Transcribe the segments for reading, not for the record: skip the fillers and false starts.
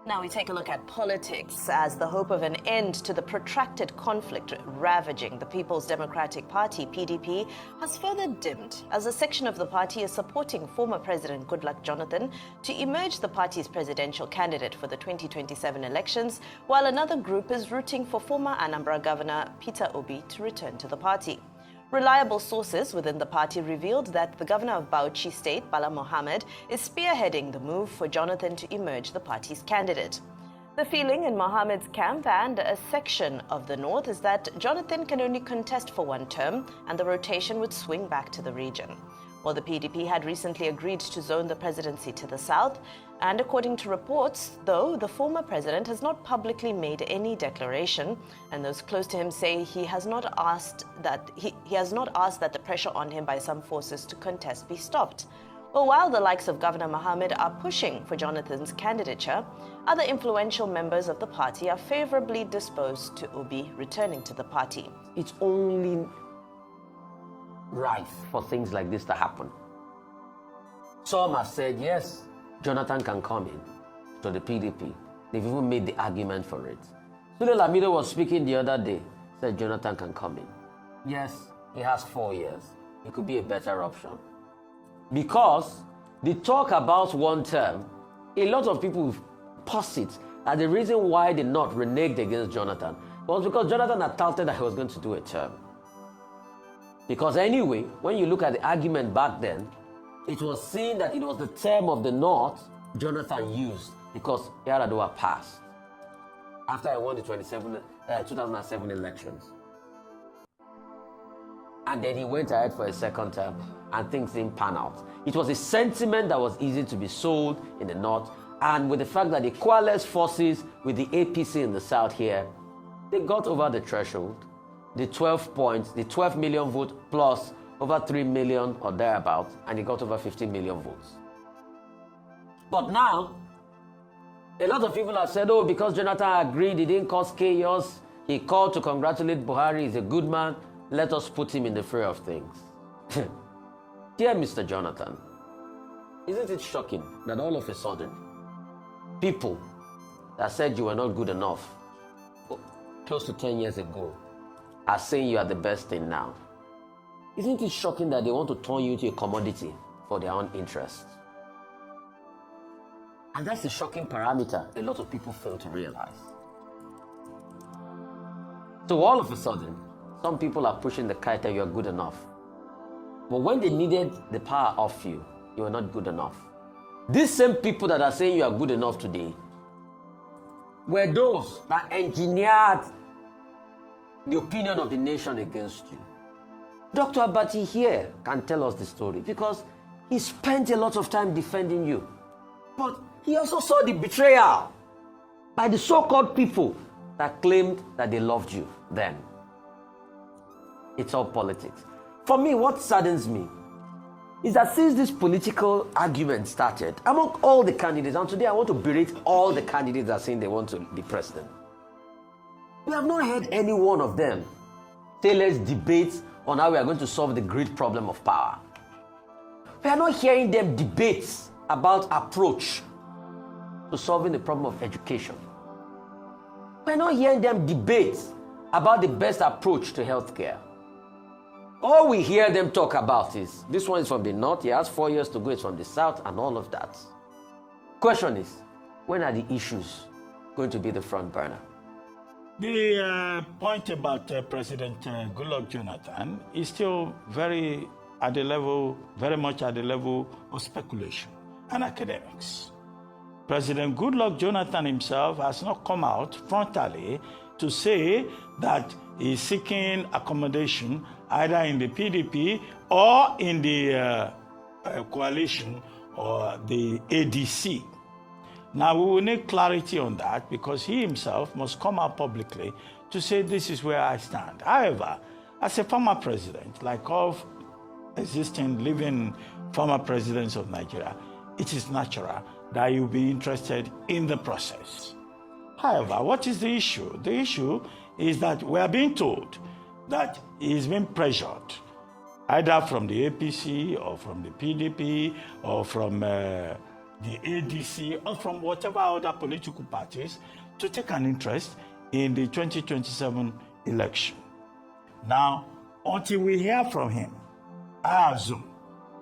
Now we take a look at politics as the hope of an end to the protracted conflict ravaging the People's Democratic Party, PDP, has further dimmed as a section of the party is supporting former President Goodluck Jonathan to emerge the party's presidential candidate for the 2027 elections, while another group is rooting for former Anambra Governor Peter Obi to return to the party. Reliable sources within the party revealed that the governor of Bauchi State, Bala Mohammed, is spearheading the move for Jonathan to emerge the party's candidate. The feeling in Mohammed's camp and a section of the north is that Jonathan can only contest for one term and the rotation would swing back to the region. Well, the PDP had recently agreed to zone the presidency to the south, and according to reports, though, the former president has not publicly made any declaration, and those close to him say he has not asked that the pressure on him by some forces to contest be stopped. Well, while the likes of Governor Mohammed are pushing for Jonathan's candidature, other influential members of the party are favorably disposed to Obi returning to the party. It's only right for things like this to happen. Some have said, yes, Jonathan can come in to the PDP. They've even made the argument for it. Sule Lamido was speaking the other day, said Jonathan can come in. Yes, he has 4 years. It could be a better option. Because the talk about one term, a lot of people posit that the reason why they not reneged against Jonathan was because Jonathan had touted that he was going to do a term. Because anyway, when you look at the argument back then, it was seen that it was the term of the North Jonathan used because Yar'Adua passed after he won the 2007 elections. And then he went ahead for a second term and things didn't pan out. It was a sentiment that was easy to be sold in the North, and with the fact that the coalesced forces with the APC in the South here, they got over the threshold. The 12 million vote plus over 3 million or thereabouts, and he got over 15 million votes. But now, a lot of people have said, oh, because Jonathan agreed, he didn't cause chaos, he called to congratulate Buhari, he's a good man, let us put him in the fray of things. Dear Mr. Jonathan, isn't it shocking that all of a sudden, people that said you were not good enough close to 10 years ago are saying you are the best thing now? Isn't it shocking that they want to turn you into a commodity for their own interests? And that's the shocking parameter a lot of people fail to realize. So all of a sudden, some people are pushing the kite that you are good enough. But when they needed the power off you, you were not good enough. These same people that are saying you are good enough today were those that engineered the opinion of the nation against you. Dr. Abati here can tell us the story because he spent a lot of time defending you. But he also saw the betrayal by the so-called people that claimed that they loved you then. It's all politics. For me, what saddens me is that since this political argument started among all the candidates, and today I want to berate all the candidates that are saying they want to be president, we have not heard any one of them say let's debate on how we are going to solve the great problem of power. We are not hearing them debate about approach to solving the problem of education. We are not hearing them debate about the best approach to healthcare. All we hear them talk about is, this one is from the North, he has 4 years to go, it's from the South, and all of that. Question is, when are the issues going to be the front burner? The point about President Goodluck Jonathan is still very much at the level of speculation and academics. President Goodluck Jonathan himself has not come out frontally to say that he's seeking accommodation either in the PDP or in the coalition or the ADC. Now, we will need clarity on that because he himself must come out publicly to say this is where I stand. However, as a former president, like all existing living former presidents of Nigeria, it is natural that you'll be interested in the process. However, what is the issue? The issue is that we are being told that he's been pressured, either from the APC or from the PDP or from the ADC, or from whatever other political parties to take an interest in the 2027 election. Now, until we hear from him, I assume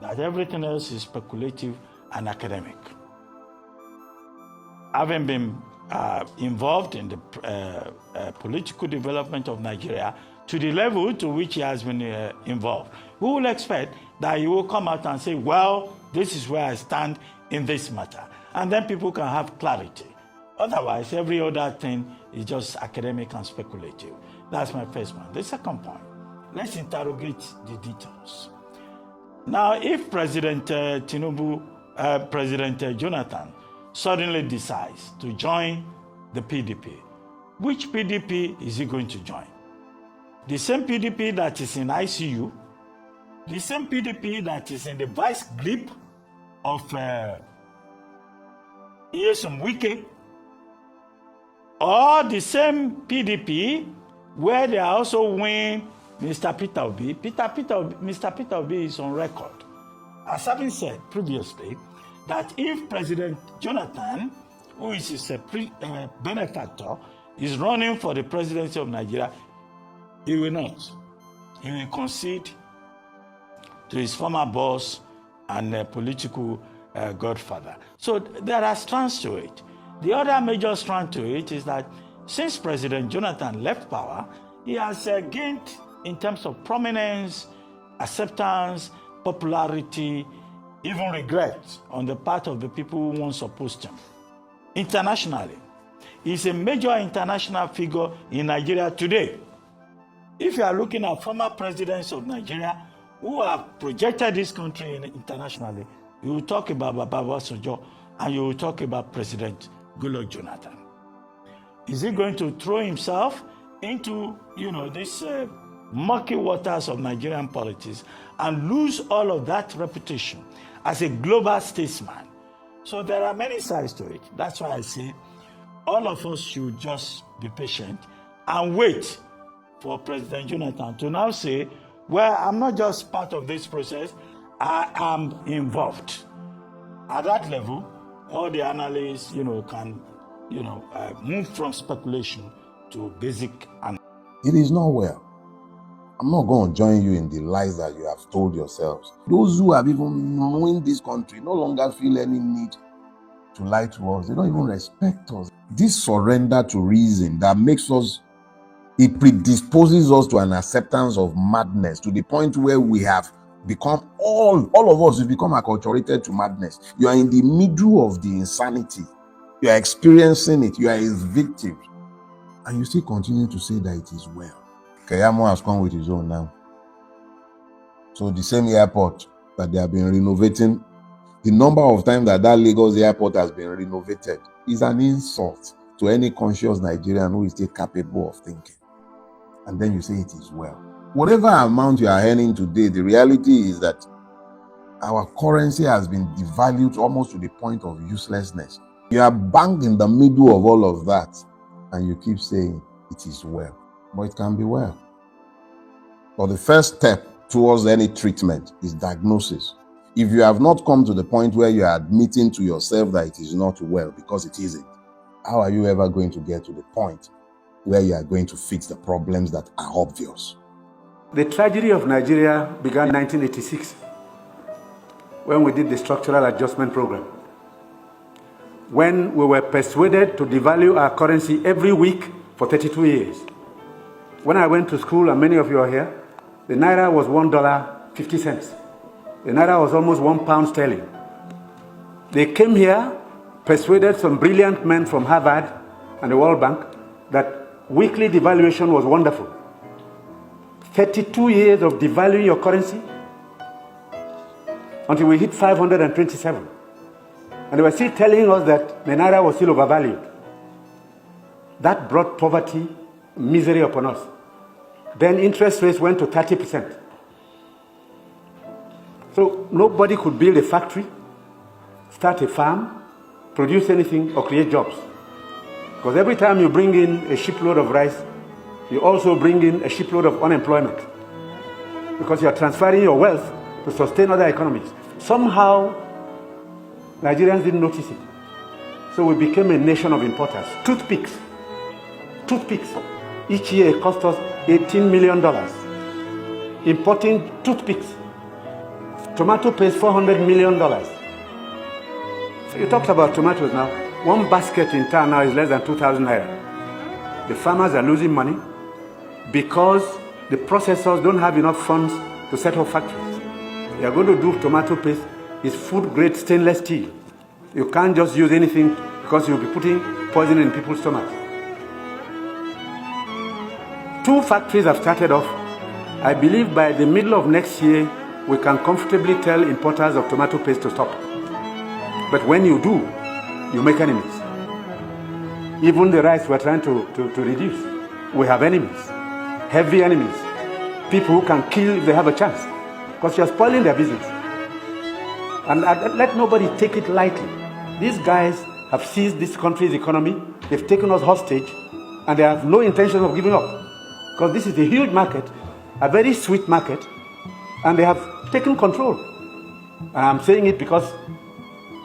that everything else is speculative and academic. Having been involved in the political development of Nigeria to the level to which he has been involved, we will expect that he will come out and say, well, this is where I stand in this matter. And then people can have clarity. Otherwise, every other thing is just academic and speculative. That's my first point. The second point, let's interrogate the details. Now, if President President Jonathan suddenly decides to join the PDP, which PDP is he going to join? The same PDP that is in ICU, the same PDP that is in the vice grip of Nyesom Wike, or the same PDP where they are also winning Mr. Peter Obi. Mr. Peter Obi is on record as having said previously that if President Jonathan, who is his benefactor, is running for the presidency of Nigeria, he will not. He will concede to his former boss and political godfather. So there are strands to it. The other major strand to it is that since President Jonathan left power, he has gained in terms of prominence, acceptance, popularity, even regret on the part of the people who once opposed him. Internationally, he's a major international figure in Nigeria today. If you are looking at former presidents of Nigeria who have projected this country internationally, you will talk about Baba Obasanjo and you will talk about President Goodluck Jonathan. Is he going to throw himself into, this murky waters of Nigerian politics and lose all of that reputation as a global statesman? So there are many sides to it. That's why I say all of us should just be patient and wait for President Jonathan to now say, well, I'm not just part of this process, I am involved. At that level, all the analysts, can, move from speculation to basic analysis. It is not well. I'm not going to join you in the lies that you have told yourselves. Those who have even ruined this country no longer feel any need to lie to us. They don't even respect us. This surrender to reason that makes us, it predisposes us to an acceptance of madness to the point where we have become, all of us have become acculturated to madness. You are in the middle of the insanity. You are experiencing it. You are a victim. And you still continue to say that it is well. Keyamo has come with his own now. So the same airport that they have been renovating, the number of times that Lagos airport has been renovated is an insult to any conscious Nigerian who is still capable of thinking. And then you say it is well. Whatever amount you are earning today, the reality is that our currency has been devalued almost to the point of uselessness. You are banged in the middle of all of that, and you keep saying it is well. But it can be well. But the first step towards any treatment is diagnosis. If you have not come to the point where you are admitting to yourself that it is not well because it isn't, how are you ever going to get to the point where you are going to fix the problems that are obvious? The tragedy of Nigeria began in 1986 when we did the structural adjustment program. When we were persuaded to devalue our currency every week for 32 years. When I went to school, and many of you are here, the Naira was $1.50. The Naira was almost £1 sterling. They came here, persuaded some brilliant men from Harvard and the World Bank that weekly devaluation was wonderful. 32 years of devaluing your currency until we hit 527. And they were still telling us that the Naira was still overvalued. That brought poverty, misery upon us. Then interest rates went to 30%. So nobody could build a factory, start a farm, produce anything, or create jobs. Because every time you bring in a shipload of rice, you also bring in a shipload of unemployment. Because you are transferring your wealth to sustain other economies. Somehow, Nigerians didn't notice it. So we became a nation of importers. Toothpicks. Each year it cost us $18 million. Importing toothpicks. Tomato paste, $400 million. So you talked about tomatoes now. One basket in town now is less than 2,000 naira. The farmers are losing money because the processors don't have enough funds to set up factories. They are going to do tomato paste. It's food-grade stainless steel. You can't just use anything because you'll be putting poison in people's stomachs. 2 factories have started off. I believe by the middle of next year, we can comfortably tell importers of tomato paste to stop. But when you do, you make enemies. Even the rice we're trying to reduce, we have enemies, heavy enemies, people who can kill if they have a chance, because you're spoiling their business. And let nobody take it lightly. These guys have seized this country's economy, they've taken us hostage, and they have no intention of giving up. Because this is a huge market, a very sweet market, and they have taken control. And I'm saying it because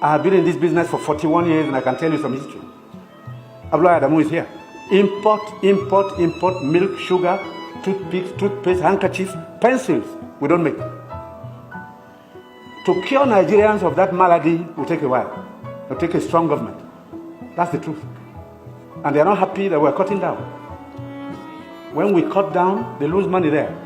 I have been in this business for 41 years and I can tell you some history. Abdullah Adamu is here. Import milk, sugar, toothpicks, toothpaste, handkerchiefs, pencils. We don't make. To cure Nigerians of that malady will take a while. It will take a strong government. That's the truth. And they are not happy that we're cutting down. When we cut down, they lose money there.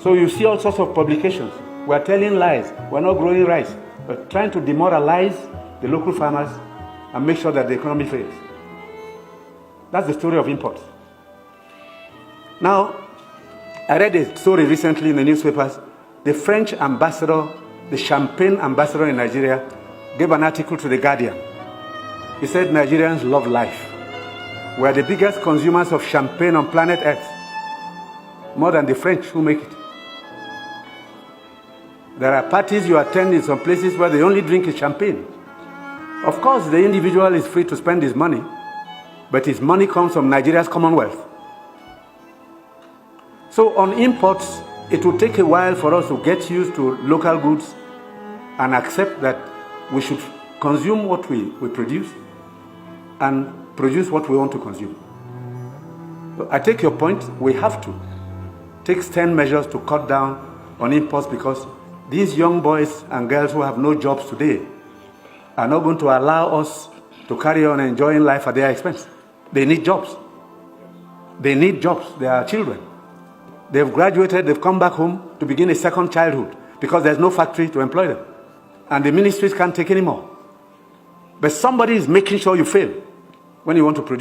So you see all sorts of publications. We're telling lies. We're not growing rice. We're trying to demoralize the local farmers and make sure that the economy fails. That's the story of imports. Now, I read a story recently in the newspapers. The French ambassador, the champagne ambassador in Nigeria, gave an article to The Guardian. He said Nigerians love life. We are the biggest consumers of champagne on planet Earth, more than the French who make it. There are parties you attend in some places where the only drink is champagne. Of course, the individual is free to spend his money, but his money comes from Nigeria's commonwealth. So on imports, it will take a while for us to get used to local goods and accept that we should consume what we produce and produce what we want to consume. So I take your point. We have to take stern measures to cut down on imports because these young boys and girls who have no jobs today are not going to allow us to carry on enjoying life at their expense. They need jobs. They need jobs. They are children. They've graduated, they've come back home to begin a second childhood because there's no factory to employ them. And the ministries can't take any more. But somebody is making sure you fail when you want to produce.